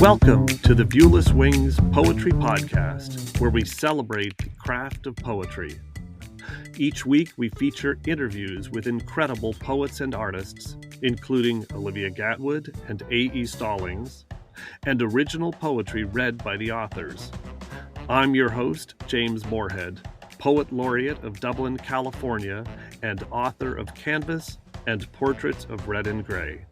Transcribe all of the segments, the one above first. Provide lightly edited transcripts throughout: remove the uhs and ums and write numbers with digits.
Welcome to the Viewless Wings Poetry Podcast, where we celebrate the craft of poetry. Each week, we feature interviews with incredible poets and artists, including Olivia Gatwood and A.E. Stallings, and original poetry read by the authors. I'm your host, James Moorhead, Poet Laureate of Dublin, California, and author of Canvas and Portraits of Red and Gray.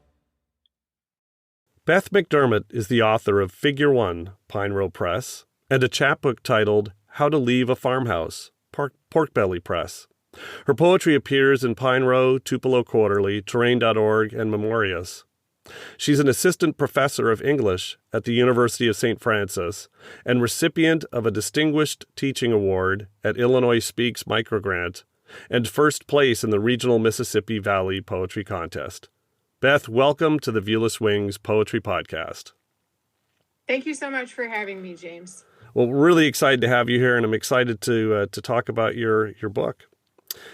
Beth McDermott is the author of Figure One, Pine Row Press, and a chapbook titled How to Leave a Farmhouse, Porkbelly Press. Her poetry appears in Pine Row, Tupelo Quarterly, Terrain.org, and Memorious. She's an assistant professor of English at the University of St. Francis and recipient of a Distinguished Teaching Award at Illinois Speaks Microgrant and first place in the Regional Mississippi Valley Poetry Contest. Beth, welcome to the Viewless Wings Poetry Podcast. Thank you so much for having me, James. Well, we're really excited to have you here, and I'm excited to talk about your book.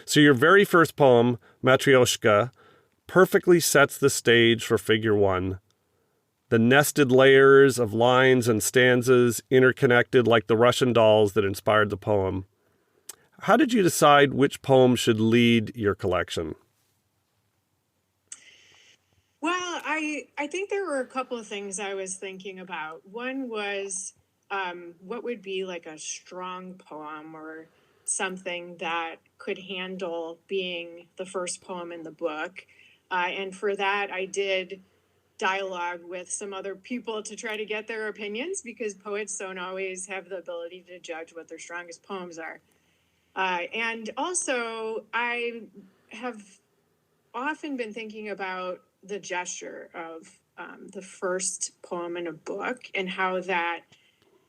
So your very first poem, Matryoshka, perfectly sets the stage for Figure One. The nested layers of lines and stanzas interconnected like the Russian dolls that inspired the poem. How did you decide which poem should lead your collection? Well, I think there were a couple of things I was thinking about. One was what would be like a strong poem or something that could handle being the first poem in the book. And for that, I did dialogue with some other people to try to get their opinions because poets don't always have the ability to judge what their strongest poems are. And also, I have often been thinking about the gesture of the first poem in a book and how that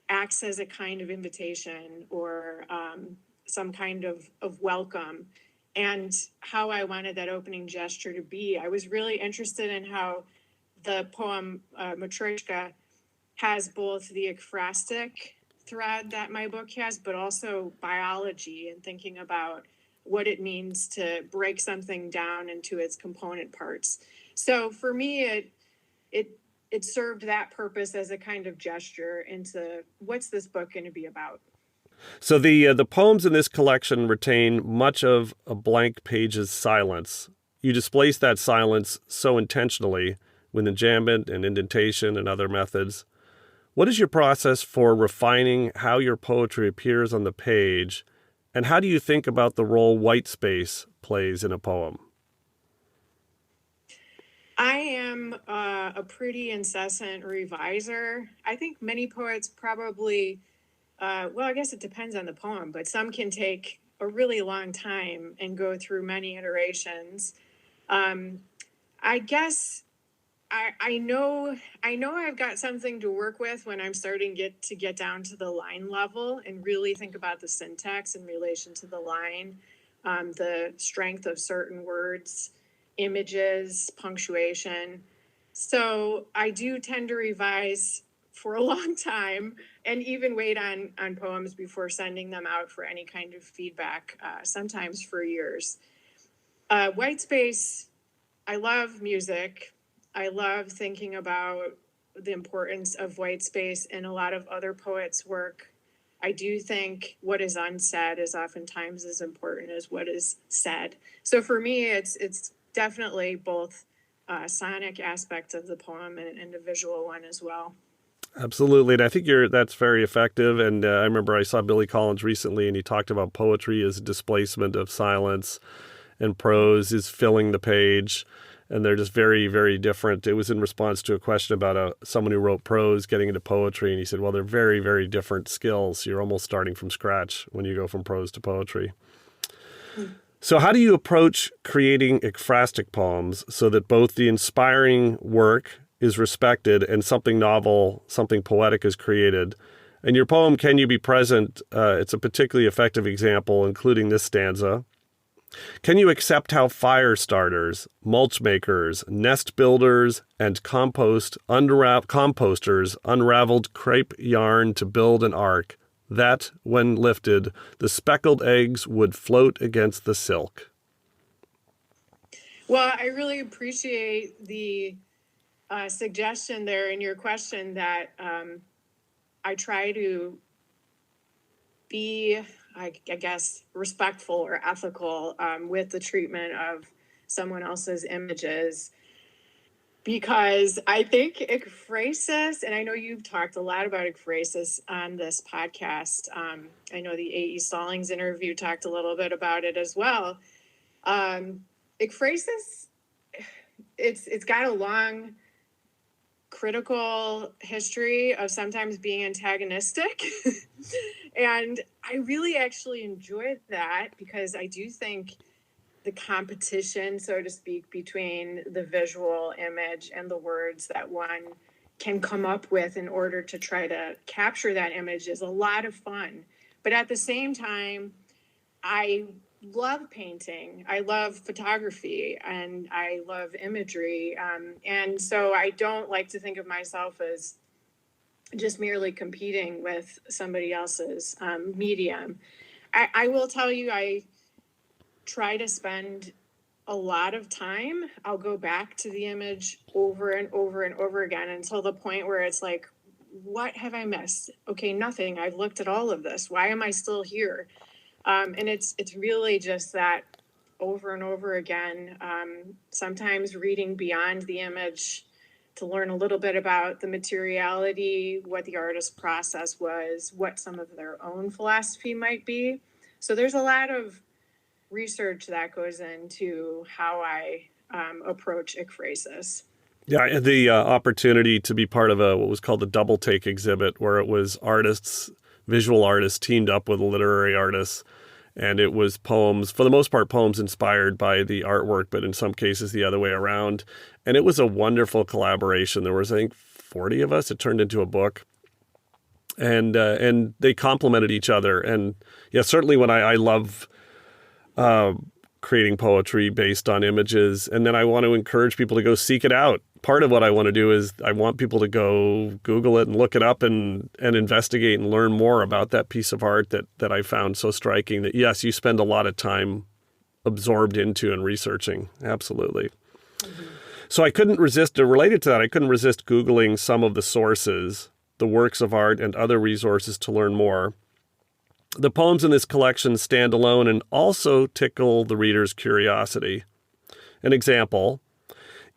acts as a kind of invitation or some kind of welcome, and how I wanted that opening gesture to be. I was really interested in how the poem Matryoshka has both the ekphrastic thread that my book has, but also biology and thinking about what it means to break something down into its component parts. So for me, it served that purpose as a kind of gesture into what's this book going to be about. So the poems in this collection retain much of a blank page's silence. You displace that silence so intentionally with enjambment and indentation and other methods. What is your process for refining how your poetry appears on the page, and how do you think about the role white space plays in a poem? I am a pretty incessant reviser. I think many poets probably, I guess it depends on the poem, but some can take a really long time and go through many iterations. I guess I know I've got something to work with when I'm starting to get down to the line level and really think about the syntax in relation to the line, the strength of certain words, images, punctuation. So I do tend to revise for a long time and even wait on poems before sending them out for any kind of feedback, sometimes for years. White space, I love music. I love thinking about the importance of white space in a lot of other poets' work. I do think what is unsaid is oftentimes as important as what is said. So for me, it's definitely both sonic aspects of the poem and a visual one as well. Absolutely, and I think that's very effective. And I remember I saw Billy Collins recently, and he talked about poetry as displacement of silence, and prose is filling the page, and they're just very, very different. It was in response to a question about someone who wrote prose getting into poetry, and he said, well, they're very, very different skills. You're almost starting from scratch when you go from prose to poetry. So how do you approach creating ekphrastic poems so that both the inspiring work is respected and something novel, something poetic is created? In your poem, Can You Be Present? It's a particularly effective example, including this stanza. Can you accept how fire starters, mulch makers, nest builders, and composters unraveled crepe yarn to build an ark, that, when lifted, the speckled eggs would float against the silk? Well, I really appreciate the suggestion there in your question that I try to be, I guess, respectful or ethical with the treatment of someone else's images, because I think ekphrasis, and I know you've talked a lot about ekphrasis on this podcast. I know the A.E. Stallings interview talked a little bit about it as well. Ekphrasis, it's got a long critical history of sometimes being antagonistic. And I really actually enjoyed that, because I do think the competition, so to speak, between the visual image and the words that one can come up with in order to try to capture that image is a lot of fun. But at the same time, I love painting, I love photography, and I love imagery. And so I don't like to think of myself as just merely competing with somebody else's medium. I will tell you, I try to spend a lot of time. I'll go back to the image over and over and over again until the point where it's like, what have I missed? Okay, nothing. I've looked at all of this. Why am I still here? And it's really just that over and over again. Sometimes reading beyond the image to learn a little bit about the materiality, what the artist's process was, what some of their own philosophy might be. So there's a lot of research that goes into how I approach ekphrasis. Yeah, I had the opportunity to be part of what was called the Double Take exhibit, where it was artists, visual artists teamed up with literary artists. And it was poems, for the most part, poems inspired by the artwork, but in some cases the other way around. And it was a wonderful collaboration. There was, I think, 40 of us. It turned into a book. And they complemented each other. And yeah, certainly when I love creating poetry based on images. And then I want to encourage people to go seek it out. Part of what I want to do is I want people to go Google it and look it up and investigate and learn more about that piece of art that I found so striking that, yes, you spend a lot of time absorbed into and researching. Absolutely. Mm-hmm. So I couldn't resist, related to that, I couldn't resist Googling some of the sources, the works of art and other resources to learn more. The poems in this collection stand alone and also tickle the reader's curiosity. An example,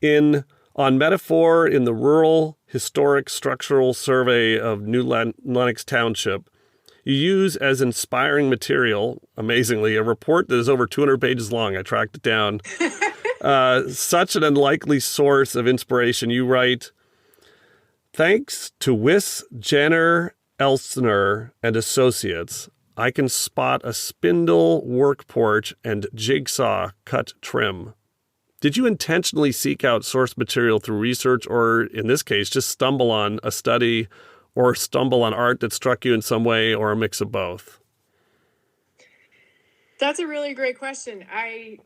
on Metaphor in the Rural Historic Structural Survey of New Lenox Township, you use as inspiring material, amazingly, a report that is over 200 pages long. I tracked it down. Such an unlikely source of inspiration. You write, thanks to Wyss, Jenner, Elsner, and Associates, I can spot a spindle work porch and jigsaw cut trim. Did you intentionally seek out source material through research, or in this case, just stumble on a study or stumble on art that struck you in some way, or a mix of both? That's a really great question. I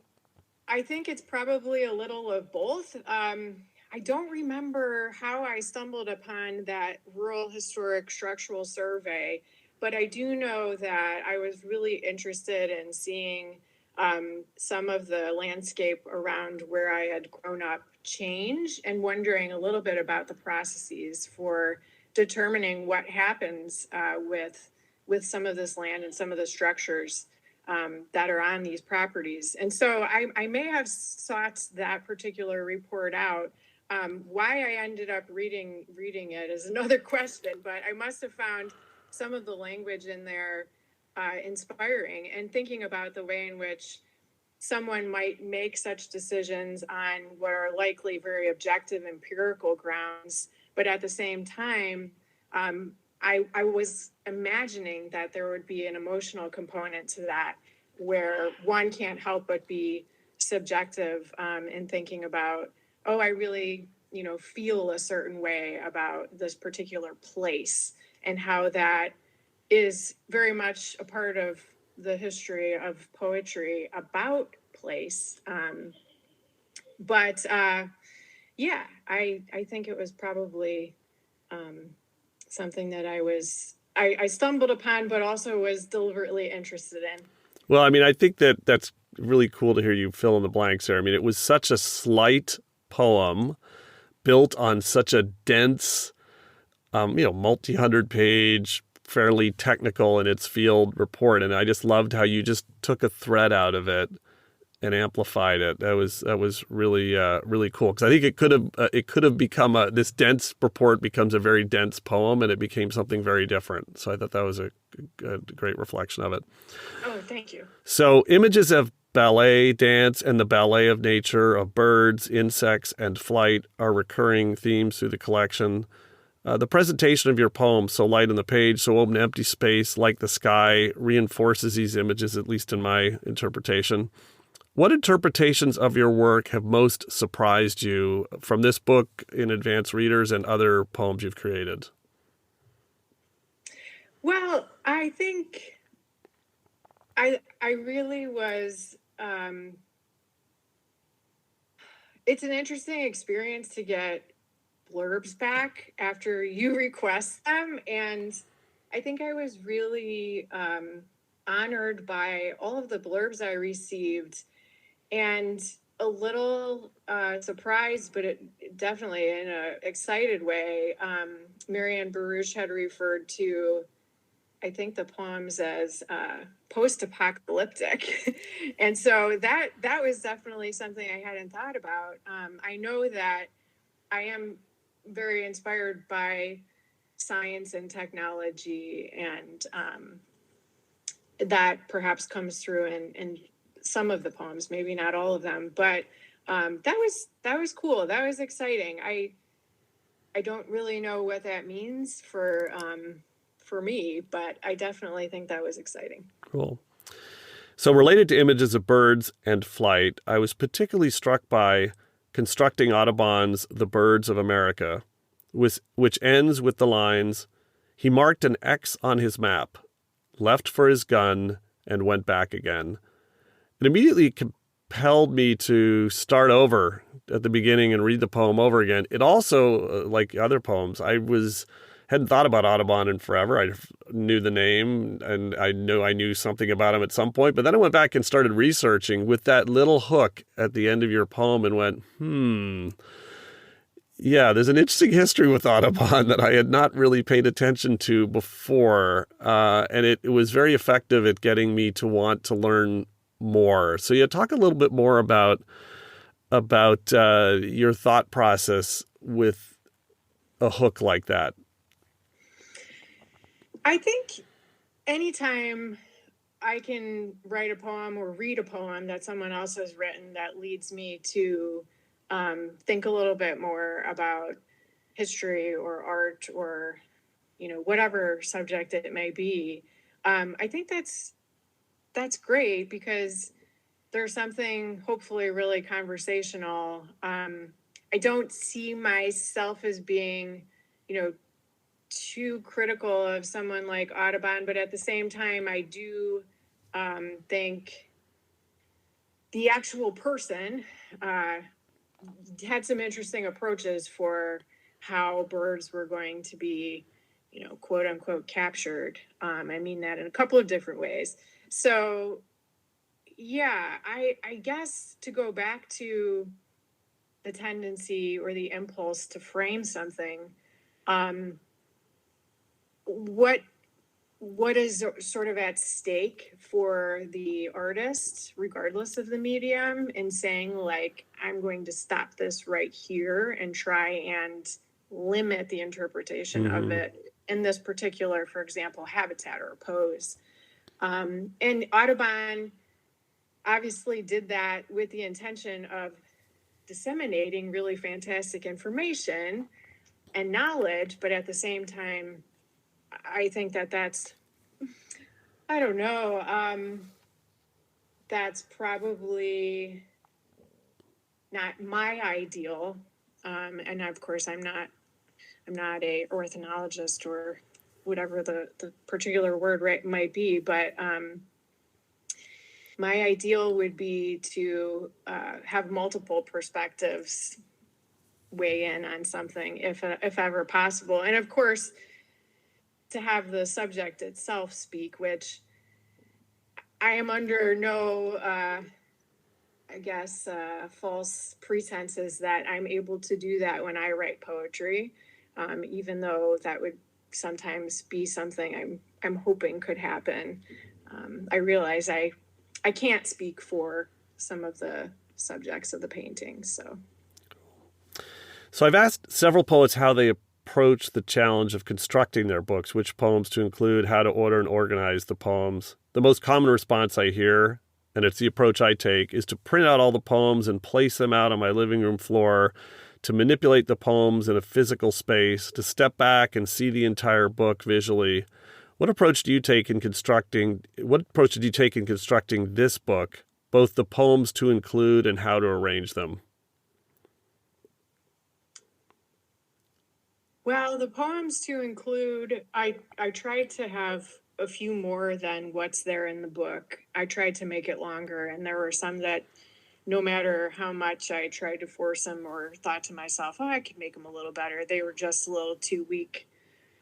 think it's probably a little of both. I don't remember how I stumbled upon that Rural Historic Structural Survey, but I do know that I was really interested in seeing some of the landscape around where I had grown up change, and wondering a little bit about the processes for determining what happens with some of this land and some of the structures that are on these properties. And so I may have sought that particular report out. Why I ended up reading it is another question, but I must have found some of the language in there inspiring, and thinking about the way in which someone might make such decisions on what are likely very objective empirical grounds, but at the same time, I was imagining that there would be an emotional component to that, where one can't help but be subjective in thinking about, oh, I really, feel a certain way about this particular place, and how that is very much a part of the history of poetry about place. But yeah, I think it was probably something that I stumbled upon, but also was deliberately interested in. Well, I mean, I think that's really cool to hear you fill in the blanks there. I mean, it was such a slight poem, built on such a dense, multi-hundred page, fairly technical in its field report, and I just loved how you just took a thread out of it and amplified it. That was really really cool, because I think it could have become this dense report becomes a very dense poem, and it became something very different. So I thought that was a great reflection of it. Oh, thank you. So images of ballet, dance, and the ballet of nature, of birds, insects, and flight are recurring themes through the collection. The presentation of your poem, So Light on the Page, So Open Empty Space, Like the Sky, reinforces these images, at least in my interpretation. What interpretations of your work have most surprised you from this book, in advanced readers, and other poems you've created? Well, I think I really was. It's an interesting experience to get blurbs back after you request them, and I think I was really honored by all of the blurbs I received, and a little surprised, but it definitely in an excited way. Marianne Baruch had referred to, I think, the poems as post-apocalyptic, and so that was definitely something I hadn't thought about. I know that I am very inspired by science and technology, and that perhaps comes through in some of the poems, maybe not all of them, but that was cool. That was exciting. I don't really know what that means for me, but I definitely think that was exciting. Cool. So related to images of birds and flight, I was particularly struck by constructing Audubon's The Birds of America, which ends with the lines, "He marked an X on his map, left for his gun, and went back again." It immediately compelled me to start over at the beginning and read the poem over again. It also, like other poems, hadn't thought about Audubon in forever. I knew the name, and I knew something about him at some point, but then I went back and started researching with that little hook at the end of your poem and went, yeah, there's an interesting history with Audubon that I had not really paid attention to before, and it was very effective at getting me to want to learn more. So yeah, talk a little bit more about your thought process with a hook like that. I think anytime I can write a poem or read a poem that someone else has written that leads me to think a little bit more about history or art or, whatever subject it may be, I think that's great, because there's something hopefully really conversational. I don't see myself as being, too critical of someone like Audubon, but at the same time, I do think the actual person had some interesting approaches for how birds were going to be, quote unquote, captured. I mean that in a couple of different ways. So, yeah, I guess to go back to the tendency or the impulse to frame something, what is sort of at stake for the artist, regardless of the medium, in saying, like, I'm going to stop this right here and try and limit the interpretation of it in this particular, for example, habitat or pose. And Audubon obviously did that with the intention of disseminating really fantastic information and knowledge, but at the same time, I think that's, I don't know, that's probably not my ideal. And of course, I'm not a ornithologist or whatever the particular word might be, but my ideal would be to have multiple perspectives weigh in on something if ever possible. And of course, to have the subject itself speak, which I am under no, I guess, false pretenses that I'm able to do that when I write poetry, even though that would sometimes be something I'm hoping could happen. I realize I can't speak for some of the subjects of the paintings, so. So I've asked several poets how they approach the challenge of constructing their books, which poems to include, how to order and organize the poems. The most common response I hear, and it's the approach I take, is to print out all the poems and place them out on my living room floor, to manipulate the poems in a physical space, to step back and see the entire book visually. What approach did you take in constructing this book, both the poems to include and how to arrange them? Well, the poems to include, I tried to have a few more than what's there in the book. I tried to make it longer, and there were some that no matter how much I tried to force them or thought to myself, oh, I could make them a little better, they were just a little too weak.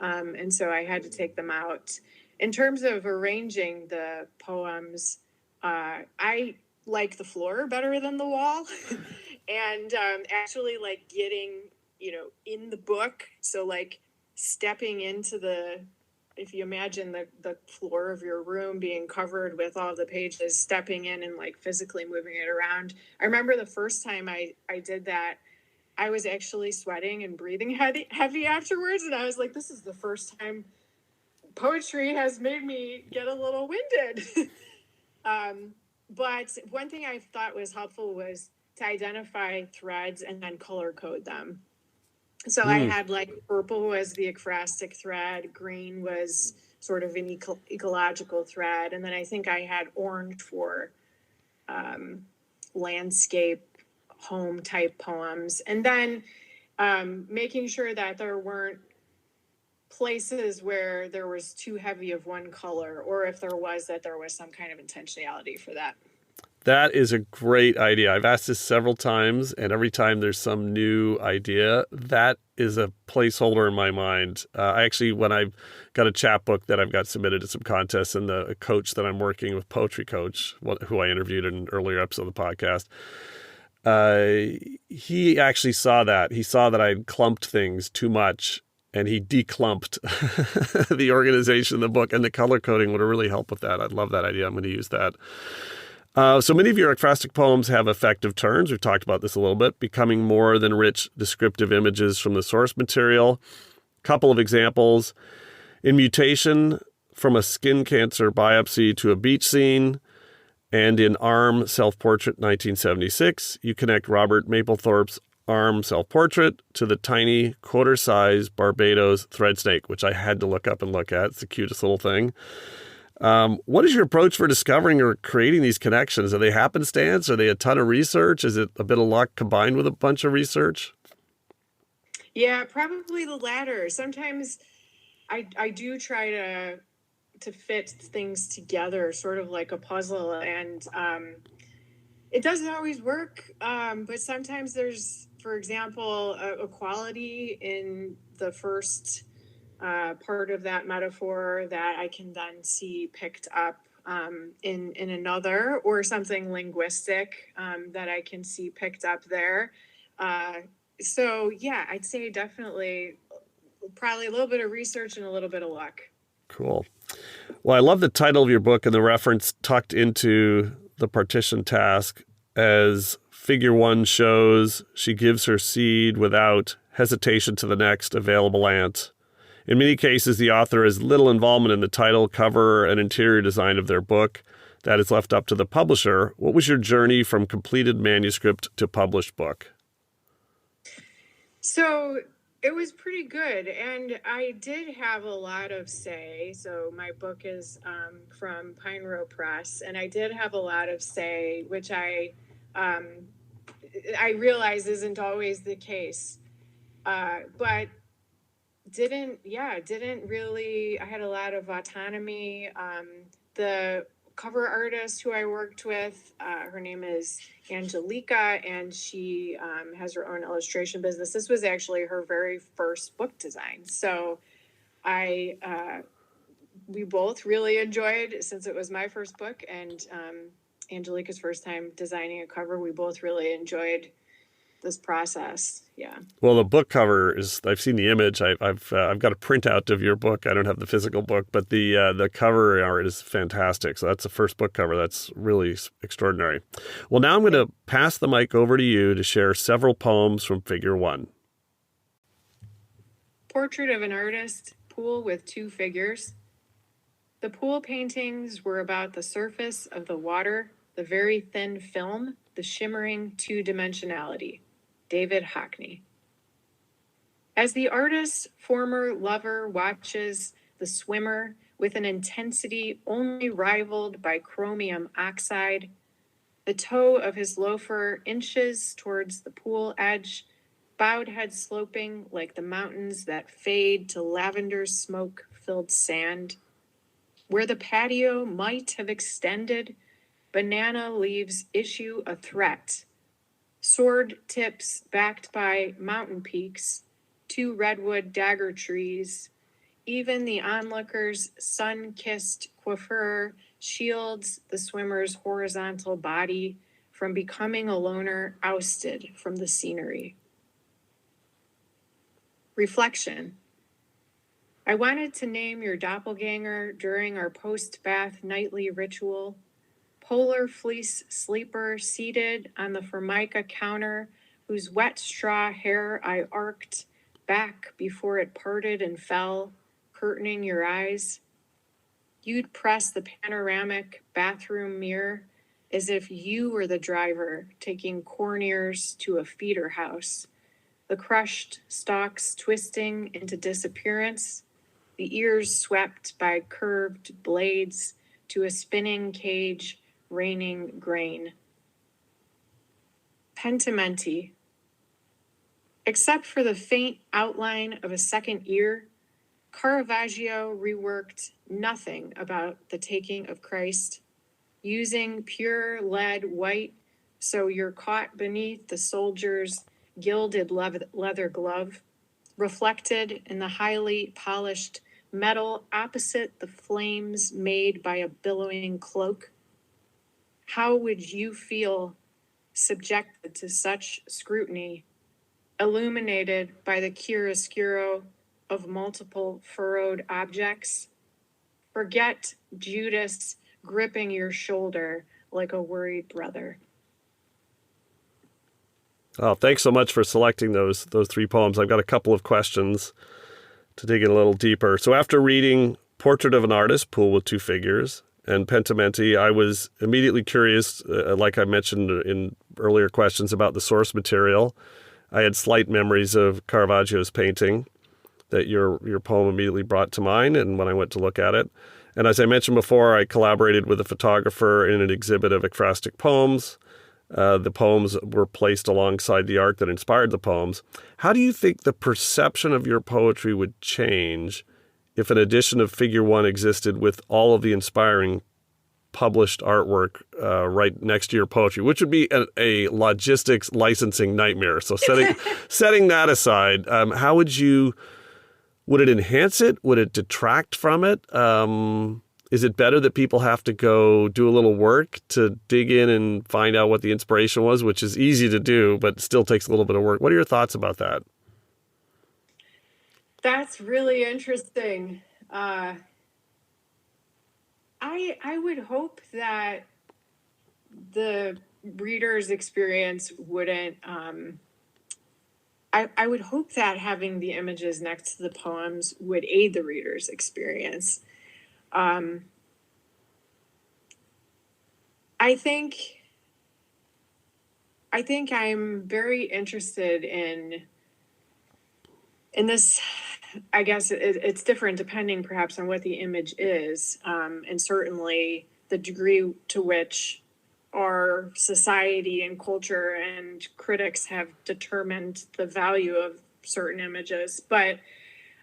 And so I had to take them out. In terms of arranging the poems, I like the floor better than the wall. And actually, like getting, in the book. So, like stepping into if you imagine the floor of your room being covered with all the pages, stepping in and like physically moving it around. I remember the first time I did that, I was actually sweating and breathing heavy afterwards. And I was like, this is the first time poetry has made me get a little winded. But one thing I thought was helpful was to identify threads and then color code them. So I had like purple was the ekphrastic thread, green was sort of an ecological thread, and then I think I had orange for landscape, home type poems, and then making sure that there weren't places where there was too heavy of one color, or if there was, that there was some kind of intentionality for that. That is a great idea. I've asked this several times, and every time there's some new idea, that is a placeholder in my mind. I actually, when I've got a chapbook that I've got submitted to some contests, and the coach that I'm working with, Poetry Coach, who I interviewed in an earlier episode of the podcast, he actually saw that. He saw that I had clumped things too much, and he declumped the organization of the book, and the color coding would really help with that. I'd love that idea. I'm going to use that. So many of your ekphrastic poems have effective turns. We've talked about this a little bit, becoming more than rich descriptive images from the source material. Couple of examples. In Mutation, from a skin cancer biopsy to a beach scene, and in Arm Self-Portrait 1976, you connect Robert Mapplethorpe's Arm Self-Portrait to the tiny quarter-size Barbados thread snake, which I had to look up and look at. It's the cutest little thing. What is your approach for discovering or creating these connections? Are they happenstance? Are they a ton of research? Is it a bit of luck combined with a bunch of research? Yeah, probably the latter. Sometimes I do try to fit things together, sort of like a puzzle, and it doesn't always work. But sometimes there's, for example, a quality in the first part of that metaphor that I can then see picked up in another, or something linguistic that I can see picked up there. So yeah, I'd say definitely probably a little bit of research and a little bit of luck. Cool. Well, I love the title of your book and the reference tucked into the partition task. As figure 1 shows, she gives her seed without hesitation to the next available ant. In many cases, the author has little involvement in the title, cover, and interior design of their book. That is left up to the publisher. What was your journey from completed manuscript to published book? So it was pretty good, and I did have a lot of say. So my book is from Pine Row Press, and I did have a lot of say, which I realize isn't always the case, but didn't really. I had a lot of autonomy. The cover artist who I worked with, her name is Angelica, and she has her own illustration business. This was actually her very first book design. So we both really enjoyed, since it was my first book, and Angelica's first time designing a cover. We both really enjoyed this process. Yeah. Well, the book cover is, I've seen the image. I've got a printout of your book. I don't have the physical book, but the cover art is fantastic. So that's the first book cover. That's really extraordinary. Well, now I'm going to pass the mic over to you to share several poems from Figure 1. Portrait of an Artist, Pool with Two Figures. The pool paintings were about the surface of the water, the very thin film, the shimmering two-dimensionality. David Hockney. As the artist's former lover watches the swimmer with an intensity only rivaled by chromium oxide, the toe of his loafer inches towards the pool edge, bowed head sloping like the mountains that fade to lavender smoke-filled sand. Where the patio might have extended, banana leaves issue a threat. Sword tips backed by mountain peaks, two redwood dagger trees. Even the onlooker's sun-kissed coiffure shields the swimmer's horizontal body from becoming a loner ousted from the scenery. Reflection. I wanted to name your doppelganger during our post-bath nightly ritual. Polar fleece sleeper seated on the Formica counter, whose wet straw hair I arced back before it parted and fell, curtaining your eyes. You'd press the panoramic bathroom mirror as if you were the driver taking corn ears to a feeder house, the crushed stalks twisting into disappearance, the ears swept by curved blades to a spinning cage raining grain. Pentimenti. Except for the faint outline of a second ear, Caravaggio reworked nothing about the taking of Christ, using pure lead white so you're caught beneath the soldier's gilded leather glove, reflected in the highly polished metal opposite the flames made by a billowing cloak. How would you feel subjected to such scrutiny, illuminated by the chiaroscuro of multiple furrowed objects? Forget Judas gripping your shoulder like a worried brother. Oh, thanks so much for selecting those three poems. I've got a couple of questions to dig in a little deeper. So after reading Portrait of an Artist, Pool with Two Figures, and Pentimenti, I was immediately curious, like I mentioned in earlier questions, about the source material. I had slight memories of Caravaggio's painting that your poem immediately brought to mind, and when I went to look at it. And as I mentioned before, I collaborated with a photographer in an exhibit of ekphrastic poems. The poems were placed alongside the art that inspired the poems. How do you think the perception of your poetry would change if an edition of Figure 1 existed with all of the inspiring published artwork right next to your poetry, which would be a logistics licensing nightmare? So setting that aside, how would it enhance it? Would it detract from it? Is it better that people have to go do a little work to dig in and find out what the inspiration was, which is easy to do, but still takes a little bit of work? What are your thoughts about that? That's really interesting. I would hope that the reader's experience wouldn't. I would hope that having the images next to the poems would aid the reader's experience. I think I'm very interested in this. I guess it's different depending perhaps on what the image is, and certainly the degree to which our society and culture and critics have determined the value of certain images. But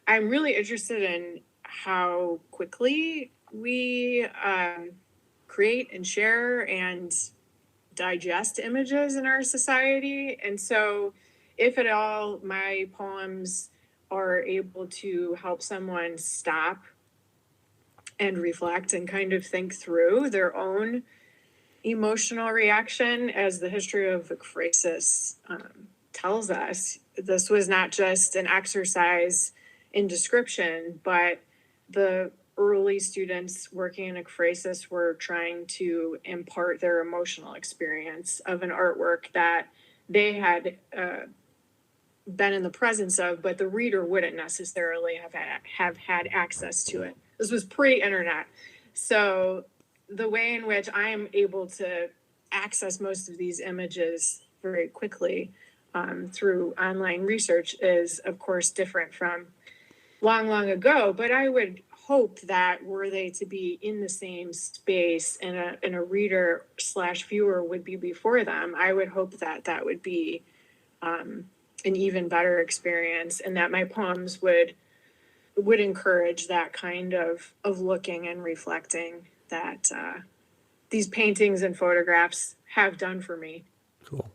I'm really interested in how quickly we create and share and digest images in our society. And so if at all my poems are able to help someone stop and reflect and kind of think through their own emotional reaction, as the history of ekphrasis tells us. This was not just an exercise in description, but the early students working in ekphrasis were trying to impart their emotional experience of an artwork that they had been in the presence of, but the reader wouldn't necessarily have had access to it. This was pre-internet. So the way in which I am able to access most of these images very quickly through online research is, of course, different from long ago. But I would hope that were they to be in the same space and a reader / viewer would be before them, I would hope that that would be an even better experience, and that my poems would encourage that kind of looking and reflecting that these paintings and photographs have done for me. Cool.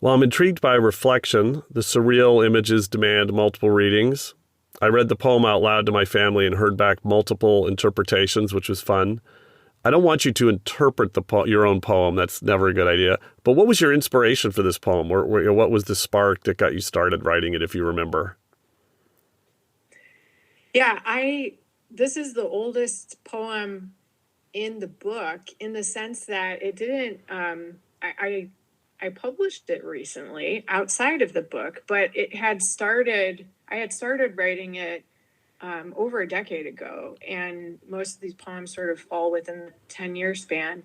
Well, I'm intrigued by reflection. The surreal images demand multiple readings. I read the poem out loud to my family and heard back multiple interpretations, which was fun. I don't want you to interpret your own poem. That's never a good idea. But what was your inspiration for this poem? What was the spark that got you started writing it, if you remember? Yeah, this is the oldest poem in the book, in the sense that it didn't, I published it recently outside of the book, but I had started writing it over a decade ago, and most of these poems sort of fall within the 10-year span.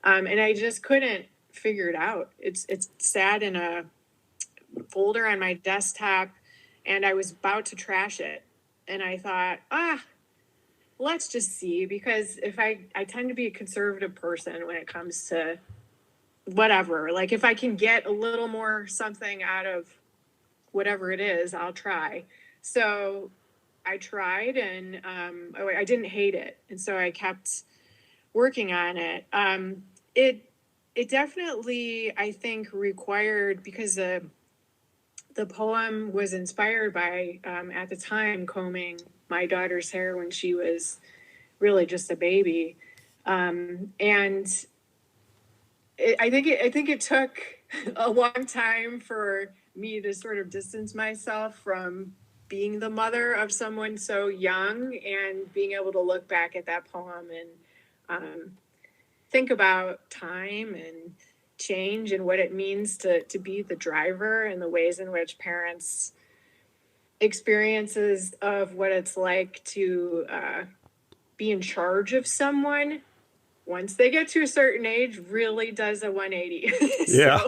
And I just couldn't figure it out. It's sat in a folder on my desktop, and I was about to trash it. And I thought, let's just see, because if I tend to be a conservative person when it comes to whatever, like if I can get a little more something out of whatever it is, I'll try. So I tried, and I didn't hate it. And so I kept working on it. It definitely, I think, required, because the poem was inspired by, at the time, combing my daughter's hair when she was really just a baby. And I think it took a long time for me to sort of distance myself from being the mother of someone so young, and being able to look back at that poem and think about time and change and what it means to be the driver, and the ways in which parents' experiences of what it's like to be in charge of someone once they get to a certain age really does a 180. Yeah.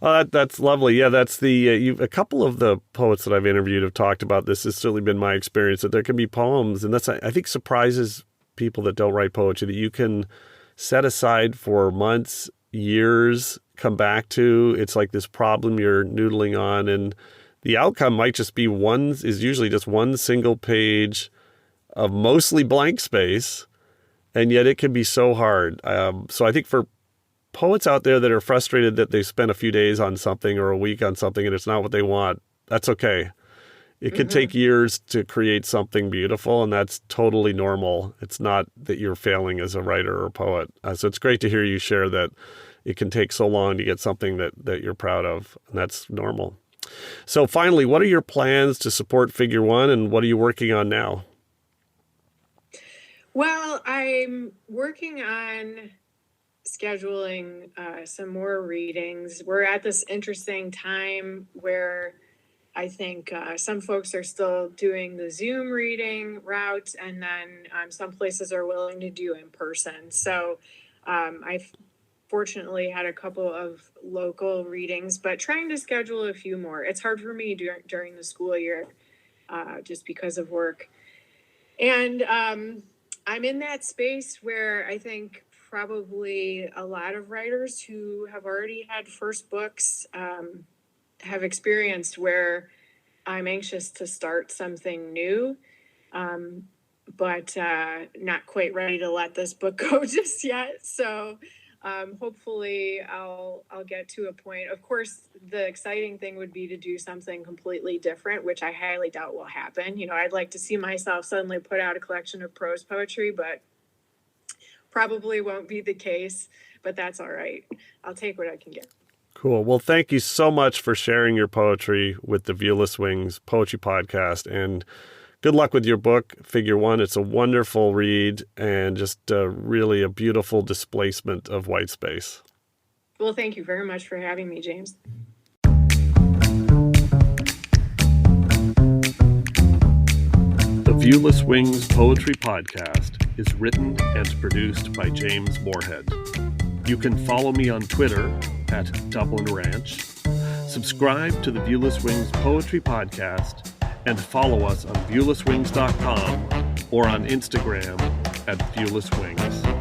That's lovely. Yeah, that's a couple of the poets that I've interviewed have talked about this. It's certainly been my experience that there can be poems, and that's, I think, surprises people that don't write poetry, that you can set aside for months, years, come back to. It's like this problem you're noodling on, and the outcome might just be usually just one single page of mostly blank space, and yet it can be so hard. So I think for poets out there that are frustrated that they spent a few days on something or a week on something and it's not what they want, that's okay. It can take years to create something beautiful, and that's totally normal. It's not that you're failing as a writer or poet. So it's great to hear you share that it can take so long to get something that you're proud of, and that's normal. So finally, what are your plans to support Figure One, and what are you working on now? Well, I'm working on scheduling some more readings. We're at this interesting time where I think some folks are still doing the Zoom reading route, and then some places are willing to do in person. So I've fortunately had a couple of local readings, but trying to schedule a few more. It's hard for me during the school year just because of work. And I'm in that space where I think probably a lot of writers who have already had first books have experienced, where I'm anxious to start something new, but not quite ready to let this book go just yet. So hopefully I'll get to a point. Of course, the exciting thing would be to do something completely different, which I highly doubt will happen. I'd like to see myself suddenly put out a collection of prose poetry, but probably won't be the case, but that's all right. I'll take what I can get. Cool. Well, thank you so much for sharing your poetry with the Viewless Wings Poetry Podcast, and good luck with your book, Figure One. It's a wonderful read and just really a beautiful displacement of white space. Well, thank you very much for having me, James. The Viewless Wings Poetry Podcast is written and produced by James Moorhead. You can follow me on Twitter at Dublin Ranch, subscribe to the Viewless Wings Poetry Podcast, and follow us on viewlesswings.com or on Instagram at viewlesswings.